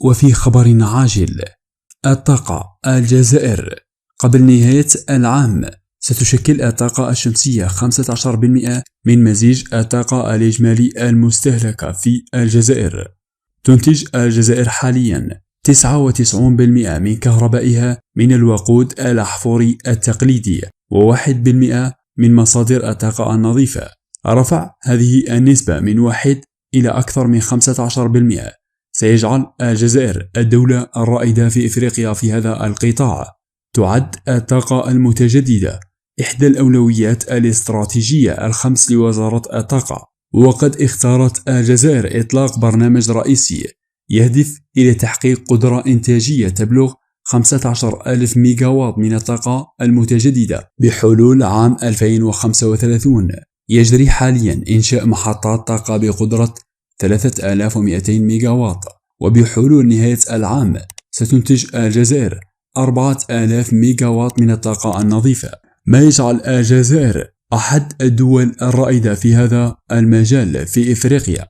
وفي خبر عاجل، الطاقة الجزائر قبل نهاية العام ستشكل الطاقة الشمسية 15% من مزيج الطاقة الإجمالي المستهلكة في الجزائر. تنتج الجزائر حاليا 99% من كهربائها من الوقود الأحفوري التقليدي و1% من مصادر الطاقة النظيفة. رفع هذه النسبة من 1 إلى أكثر من 15% سيجعل الجزائر الدولة الرائدة في إفريقيا في هذا القطاع. تعد الطاقة المتجددة إحدى الأولويات الاستراتيجية الخمس لوزارة الطاقة، وقد اختارت الجزائر إطلاق برنامج رئيسي يهدف إلى تحقيق قدرة إنتاجية تبلغ 15,000 ميجاوات من الطاقة المتجددة بحلول عام 2035. يجري حاليا إنشاء محطات طاقة بقدرة 3200 ميجاوات، وبحلول نهاية العام ستنتج الجزائر 4000 ميجاوات من الطاقة النظيفة، ما يجعل الجزائر أحد الدول الرائدة في هذا المجال في إفريقيا.